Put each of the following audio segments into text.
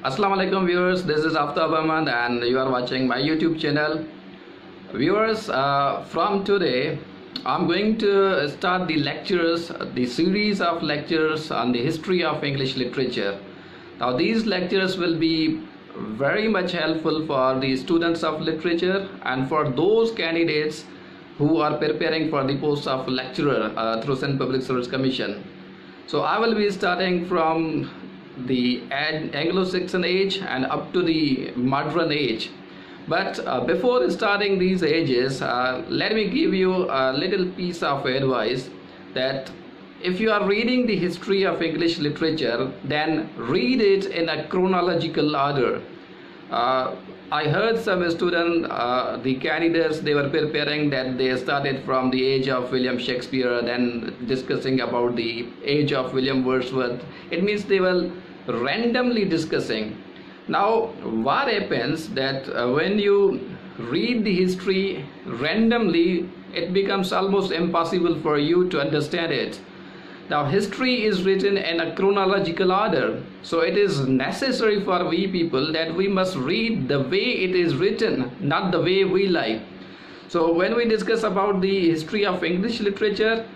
Assalamu alaikum viewers, this is Aftab Ahmad and you are watching my YouTube channel. Viewers, from today I'm going to start the series of lectures on the history of English literature. Now these lectures will be very much helpful for the students of literature and for those candidates who are preparing for the post of lecturer through Central Public Service Commission. So I will be starting from the Anglo-Saxon age and up to the modern age. But before starting these ages, let me give you a little piece of advice that if you are reading the history of English literature, then read it in a chronological order. I heard some students, the candidates, they were preparing that they started from the age of William Shakespeare, then discussing about the age of William Wordsworth. It means they were randomly discussing. Now what happens that when you read the history randomly, it becomes almost impossible for you to understand it. Now history is written in a chronological order, so it is necessary for we people that we must read the way it is written, not the way we like. So when we discuss about the history of English literature,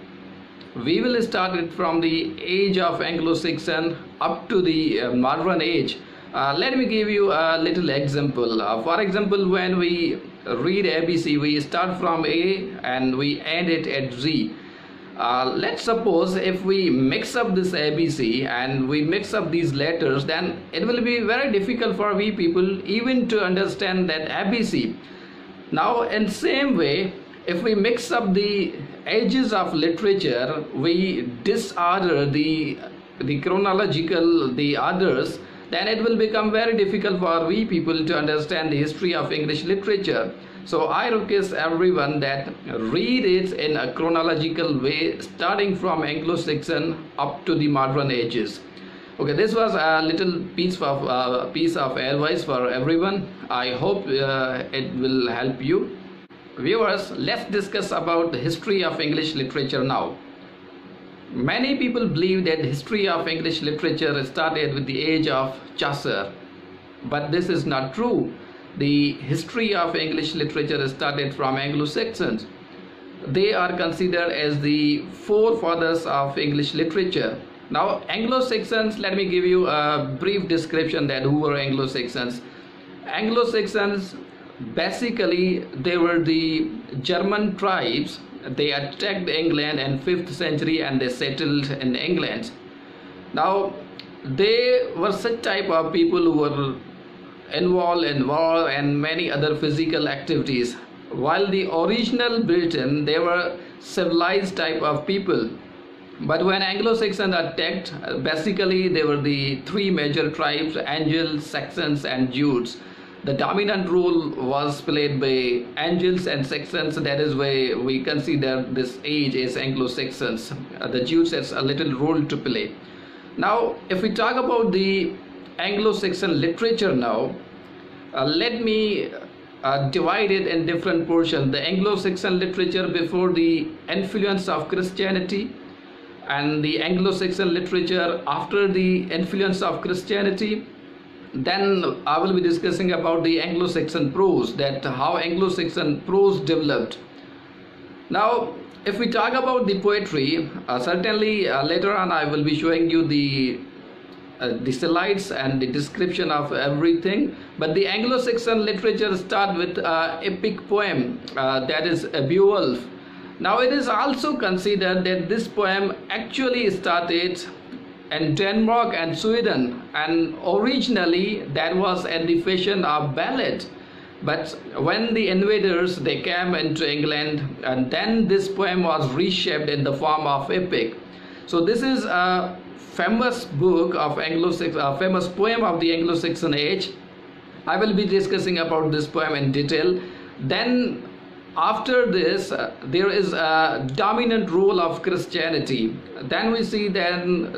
we will start it from the age of Anglo-Saxon up to the modern age. Let me give you a little example. For example, when we read ABC, we start from A and we end it at Z. Let's suppose if we mix up this ABC and we mix up these letters, then it will be very difficult for we people even to understand that ABC. Now in same way, if we mix up the ages of literature, we disorder the chronological, the others, then it will become very difficult for we people to understand the history of English literature. So I request everyone that read it in a chronological way, starting from Anglo-Saxon up to the modern ages. Okay, this was a little piece of advice for everyone. I hope it will help you. Viewers, let's discuss about the history of English literature now. Many people believe that the history of English literature started with the age of Chaucer, but this is not true. The history of English literature started from Anglo-Saxons. They are considered as the forefathers of English literature. Now Anglo-Saxons, let me give you a brief description that who were Anglo-Saxons. Anglo-Saxons, basically they were the German tribes. They attacked England in 5th century and they settled in England. Now they were such type of people who were involved in war and many other physical activities. While the original Britain, they were civilized type of people. But when Anglo-Saxon attacked, basically they were the three major tribes, Angles, Saxons and Jutes. The dominant role was played by Angles and Saxons. That is why we consider this age as Anglo-Saxons. The Jutes has a little role to play. Now if we talk about the Anglo-Saxon literature now, let me divide it in different portions. The Anglo-Saxon literature before the influence of Christianity, and the Anglo-Saxon literature after the influence of Christianity. Then I will be discussing about the Anglo-Saxon prose, that how Anglo-Saxon prose developed. Now if we talk about the poetry, certainly later on I will be showing you the slides and the description of everything. But the Anglo-Saxon literature start with epic poem, that is Beowulf. Now it is also considered that this poem actually started in Denmark and Sweden, and originally that was in the fashion of ballad. But when the invaders they came into England, and then this poem was reshaped in the form of epic. So this is a famous book of famous poem of the Anglo-Saxon age. I will be discussing about this poem in detail. Then after this there is a dominant role of Christianity. Then we see then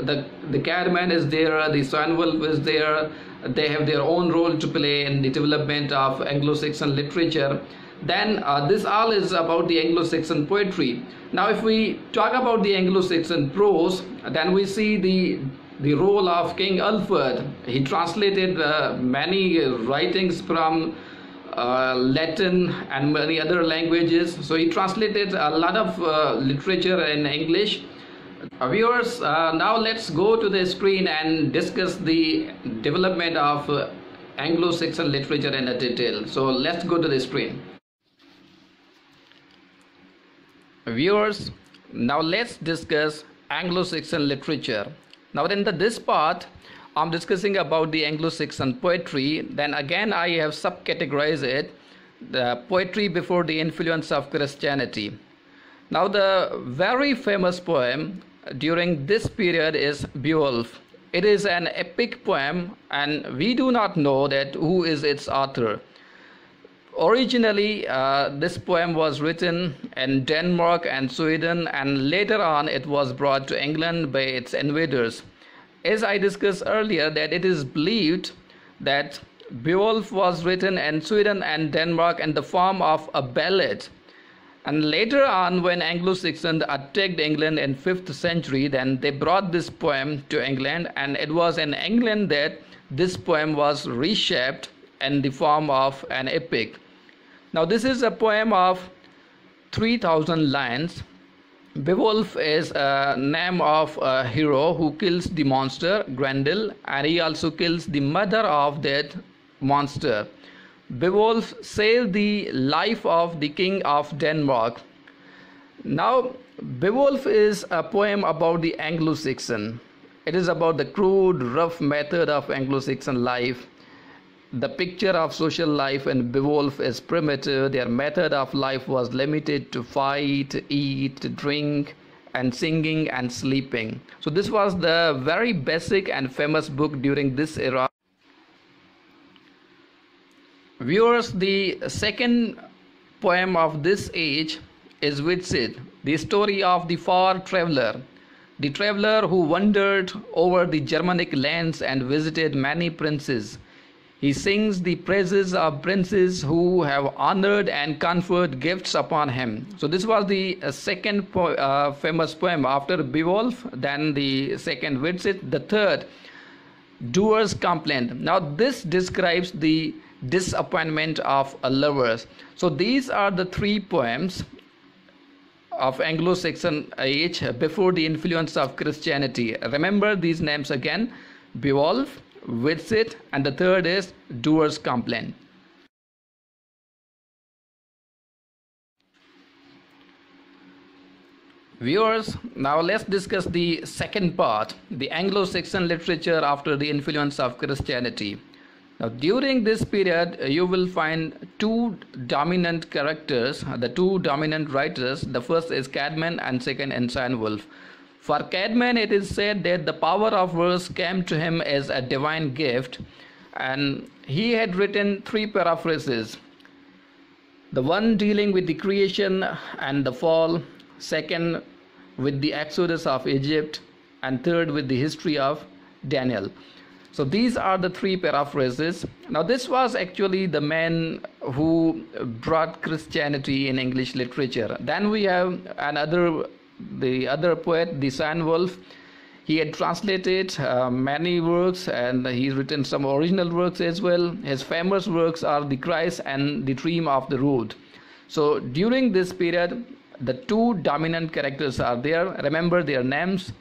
the Cadman is there, the Swanwolf is there. They have their own role to play in the development of Anglo-Saxon literature. Then this all is about the Anglo-Saxon poetry. Now if we talk about the Anglo-Saxon prose, then we see the the role of King Alfred. He translated many writings from Latin and many other languages. So he translated a lot of literature in English. Viewers, now let's go to the screen and discuss the development of Anglo-Saxon literature in a detail. So let's go to the screen. Viewers, now let's discuss Anglo-Saxon literature. Now in this part, I'm discussing about the Anglo-Saxon poetry. Then again, I have subcategorized it, the poetry before the influence of Christianity. Now the very famous poem during this period is Beowulf. It is an epic poem and we do not know that who is its author. Originally, this poem was written in Denmark and Sweden, and later on it was brought to England by its invaders. As I discussed earlier, that it is believed that Beowulf was written in Sweden and Denmark in the form of a ballad. And later on, when Anglo-Saxons attacked England in 5th century, then they brought this poem to England, and it was in England that this poem was reshaped in the form of an epic. Now this is a poem of 3,000 lines. Beowulf is a name of a hero who kills the monster Grendel, and he also kills the mother of that monster. Beowulf saved the life of the king of Denmark. Now Beowulf is a poem about the Anglo-Saxon. It is about the crude, rough method of Anglo-Saxon life. The picture of social life in Beowulf is primitive. Their method of life was limited to fight, eat, drink, and singing and sleeping. So this was the very basic and famous book during this era. Viewers, the second poem of this age is Widsith, the story of the far traveler. The traveler who wandered over the Germanic lands and visited many princes. He sings the praises of princes who have honored and conferred gifts upon him. So this was the second famous poem after Beowulf, then the second Widsith, the third Doer's Complaint. Now this describes the disappointment of lovers. So these are the three poems of Anglo-Saxon age before the influence of Christianity. Remember these names again: Beowulf, Widsith, and the third is Doer's Complaint. Viewers, now let's discuss the second part, the Anglo-Saxon literature after the influence of Christianity. Now during this period you will find two dominant characters, the two dominant writers. The first is Caedmon and second is Cynewulf. For Caedmon, it is said that the power of verse came to him as a divine gift, and he had written three paraphrases. The one dealing with the creation and the fall, second with the exodus of Egypt, and third with the history of Daniel. So these are the three paraphrases. Now this was actually the man who brought Christianity in English literature. Then we have the other poet, the Cynewulf. He had translated many works, and he's written some original works as well. His famous works are The Christ and The Dream of the Road. So during this period, the two dominant characters are there. Remember their names,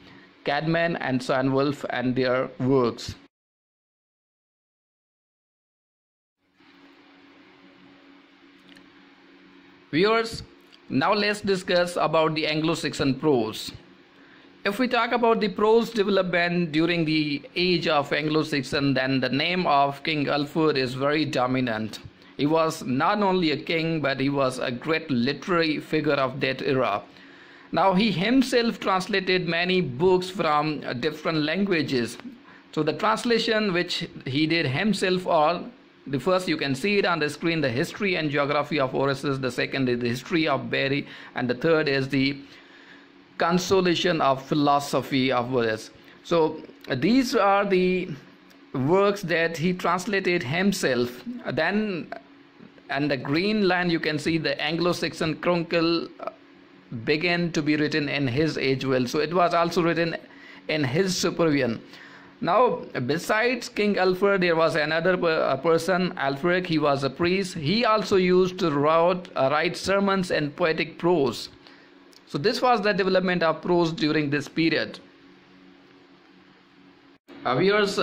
Caedmon and Cynewulf, and their works. Viewers, now let's discuss about the Anglo-Saxon prose. If we talk about the prose development during the age of Anglo-Saxon, then the name of King Alfred is very dominant. He was not only a king, but he was a great literary figure of that era. Now he himself translated many books from different languages. So the translation which he did himself are: the first, you can see it on the screen, the history and geography of Orosius. The second is the history of Barry, and the third is the consolation of philosophy of Orosius. So these are the works that he translated himself. Then and the green line, you can see the Anglo-Saxon Chronicle began to be written in his age well. So it was also written in his supervision. Now, besides King Alfred, there was another person, Alfred. He was a priest. He also used to write sermons and poetic prose. So this was the development of prose during this period. Viewers,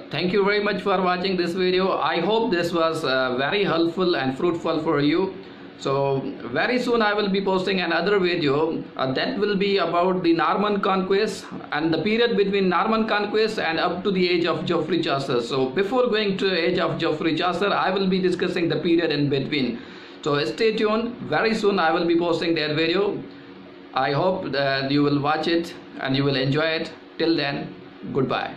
thank you very much for watching this video. I hope this was very helpful and fruitful for you. So very soon I will be posting another video that will be about the Norman conquest and the period between Norman conquest and up to the age of Geoffrey Chaucer. So before going to age of Geoffrey Chaucer, I will be discussing the period in between. So stay tuned. Very soon I will be posting that video. I hope that you will watch it and you will enjoy it. Till then, goodbye.